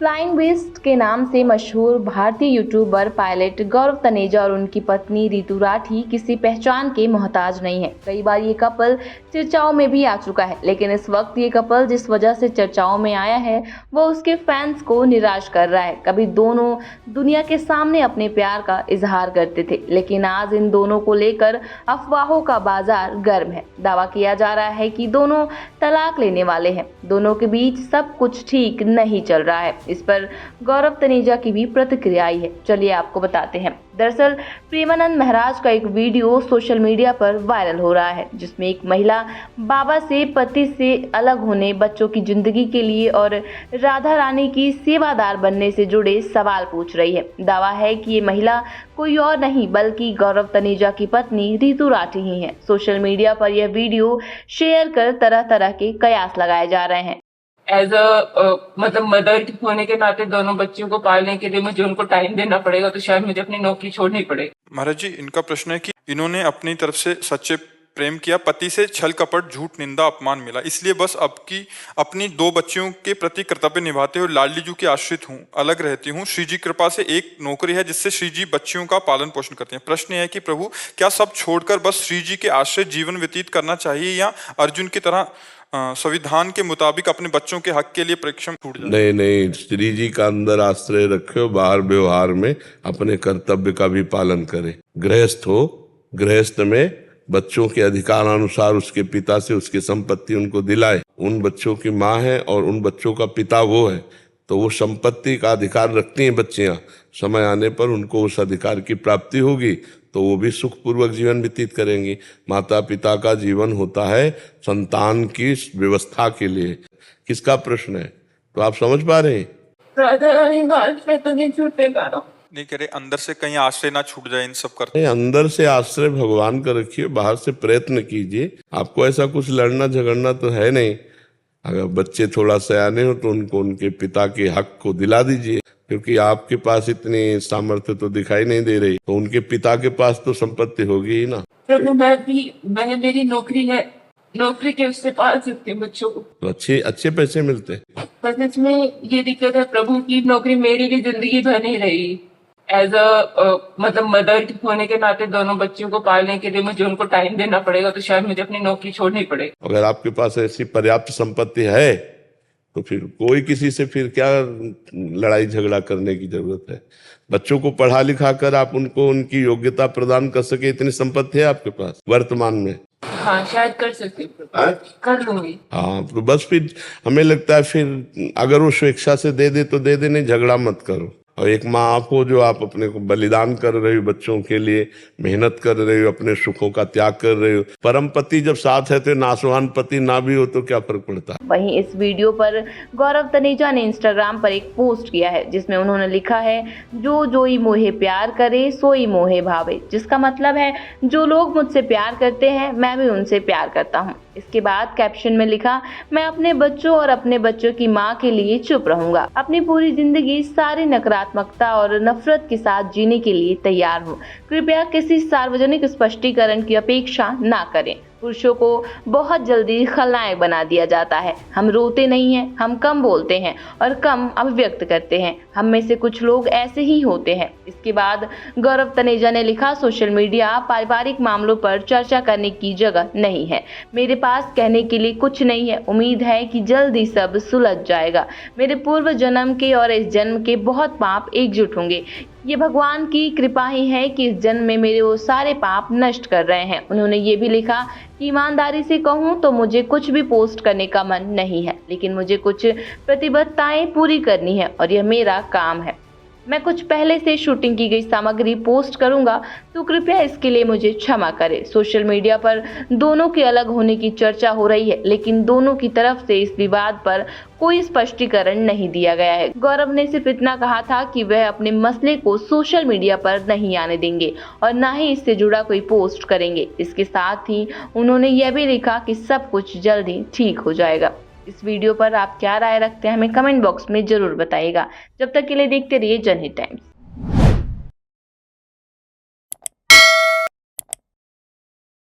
Flying Bisht के नाम से मशहूर भारतीय यूट्यूबर पायलट गौरव तनेजा और उनकी पत्नी रितु राठी किसी पहचान के मोहताज नहीं है। कई बार ये कपल चर्चाओं में भी आ चुका है, लेकिन इस वक्त ये कपल जिस वजह से चर्चाओं में आया है वो उसके फैंस को निराश कर रहा है। कभी दोनों दुनिया के सामने अपने प्यार का इजहार करते थे, लेकिन आज इन दोनों को लेकर अफवाहों का बाजार गर्म है। दावा किया जा रहा है कि दोनों तलाक लेने वाले हैं। दोनों के बीच सब कुछ ठीक नहीं चल रहा है। इस पर गौरव तनेजा की भी प्रतिक्रिया आई है। चलिए आपको बताते हैं। दरअसल प्रेमानंद महाराज का एक वीडियो सोशल मीडिया पर वायरल हो रहा है, जिसमें एक महिला बाबा से पति से अलग होने, बच्चों की जिंदगी के लिए और राधा रानी की सेवादार बनने से जुड़े सवाल पूछ रही है। दावा है कि ये महिला कोई और नहीं बल्कि गौरव तनेजा की पत्नी रितु राठी ही है। सोशल मीडिया पर यह वीडियो शेयर कर तरह तरह के कयास लगाए जा रहे हैं। एज अ मतलब मदर होने के नाते दोनों बच्चों को पालने के लिए मुझे उनको टाइम देना पड़ेगा, तो शायद मुझे अपनी नौकरी छोड़नी पड़ेगी। महाराज जी, इनका प्रश्न है कि इन्होंने अपनी तरफ से सच्चे प्रेम किया, पति से छल कपट झूठ निंदा अपमान मिला, इसलिए बस अपनी 2 बच्चियों के प्रति कर्तव्य निभाते हुए लाडली जी की आश्रित हूँ, अलग रहती हूँ। श्री जी कृपा से एक नौकरी है जिससे श्री जी बच्चियों का पालन पोषण करते हैं। प्रश्न है कि प्रभु, क्या सब छोड़कर बस श्री जी के आश्रित जीवन व्यतीत करना चाहिए या अर्जुन की तरह संविधान के मुताबिक अपने बच्चों के हक के लिए परिश्रम छूट जाए? नहीं, श्री जी का अंदर आश्रय रखे, बाहर व्यवहार में अपने कर्तव्य का भी पालन करे। गृहस्थ हो, गृहस्थ में बच्चों के अधिकारानुसार उसके पिता से उसकी संपत्ति उनको दिलाए। उन बच्चों की माँ है और उन बच्चों का पिता वो है, तो वो संपत्ति का अधिकार रखती हैं बच्चियां। समय आने पर उनको उस अधिकार की प्राप्ति होगी तो वो भी सुखपूर्वक जीवन व्यतीत करेंगी। माता पिता का जीवन होता है संतान की व्यवस्था के लिए। किसका प्रश्न है, तो आप समझ पा रहे हैं? नहीं कह रहे अंदर से कहीं आश्रय ना छूट जाए, इन सब करते। अंदर से आश्रय भगवान का रखिए, बाहर से प्रयत्न कीजिए। आपको ऐसा कुछ लड़ना झगड़ना तो है नहीं। अगर बच्चे थोड़ा सयाने हो तो उनको उनके पिता के हक को दिला दीजिए, क्योंकि आपके पास इतनी सामर्थ्य तो दिखाई नहीं दे रही, तो उनके पिता के पास तो संपत्ति होगी ही ना। प्रभु, मेरी नौकरी है, नौकरी के उससे पाल सकते हैं बच्चों को, तो अच्छे पैसे मिलते हैं। बस इसमें ये दिक्कत है प्रभु की नौकरी मेरी भी जिंदगी भर नहीं रही। एज अ मतलब मदर होने के नाते दोनों बच्चों को पालने के लिए मुझे उनको टाइम देना पड़ेगा, तो शायद मुझे अपनी नौकरी छोड़नी पड़ेगी। अगर आपके पास ऐसी पर्याप्त संपत्ति है तो फिर कोई किसी से फिर क्या लड़ाई झगड़ा करने की जरूरत है। बच्चों को पढ़ा लिखा कर आप उनको उनकी योग्यता प्रदान कर सके, इतनी संपत्ति है आपके पास वर्तमान में। हाँ, शायद कर सकती हूँ, कर लूंगी। हाँ, तो बस फिर हमें लगता है फिर अगर वो स्वेच्छा से दे दे तो दे दे, नहीं झगड़ा मत करो। और एक माँ आप हो जो आप अपने को बलिदान कर रहे हो, बच्चों के लिए मेहनत कर रहे हो, अपने सुखों का त्याग कर रहे हो। परम पति जब साथ है तो नासवान पति ना भी हो तो क्या फर्क पड़ता है। वहीं इस वीडियो पर गौरव तनेजा ने इंस्टाग्राम पर एक पोस्ट किया है, जिसमें उन्होंने लिखा है, जो जोई मोहे प्यार करे सोई मोहे भावे, जिसका मतलब है जो लोग मुझसे प्यार करते हैं मैं भी उनसे प्यार करता हूँ। इसके बाद कैप्शन में लिखा, मैं अपने बच्चों और अपने बच्चों की माँ के लिए चुप रहूंगा। अपनी पूरी जिंदगी सारी नकारात्मकता और नफरत के साथ जीने के लिए तैयार हूँ। कृपया किसी सार्वजनिक स्पष्टीकरण की अपेक्षा ना करें। पुरुषों को बहुत जल्दी खलनायक बना दिया जाता है। हम रोते नहीं हैं, हम कम बोलते हैं और कम अभिव्यक्त करते हैं। हम में से कुछ लोग ऐसे ही होते हैं। इसके बाद गौरव तनेजा ने लिखा, सोशल मीडिया पारिवारिक मामलों पर चर्चा करने की जगह नहीं है। मेरे पास कहने के लिए कुछ नहीं है। उम्मीद है कि जल्द ही सब सुलझ जाएगा। मेरे पूर्व जन्म के और इस जन्म के बहुत पाप एकजुट होंगे। ये भगवान की कृपा ही है कि इस जन्म में मेरे वो सारे पाप नष्ट कर रहे हैं। उन्होंने ये भी लिखा कि ईमानदारी से कहूँ तो मुझे कुछ भी पोस्ट करने का मन नहीं है, लेकिन मुझे कुछ प्रतिबद्धताएं पूरी करनी है और यह मेरा काम है। मैं कुछ पहले से शूटिंग की गई सामग्री पोस्ट करूंगा, तो कृपया इसके लिए मुझे क्षमा करें। सोशल मीडिया पर दोनों के अलग होने की चर्चा हो रही है, लेकिन दोनों की तरफ से इस विवाद पर कोई स्पष्टीकरण नहीं दिया गया है। गौरव ने सिर्फ इतना कहा था कि वह अपने मसले को सोशल मीडिया पर नहीं आने देंगे और ना ही इससे जुड़ा कोई पोस्ट करेंगे। इसके साथ ही उन्होंने यह भी लिखा कि सब कुछ जल्द ही ठीक हो जाएगा। इस वीडियो पर आप क्या राय रखते हैं हमें कमेंट बॉक्स में जरूर बताइएगा। जब तक के लिए देखते रहिए जनहित टाइम्स।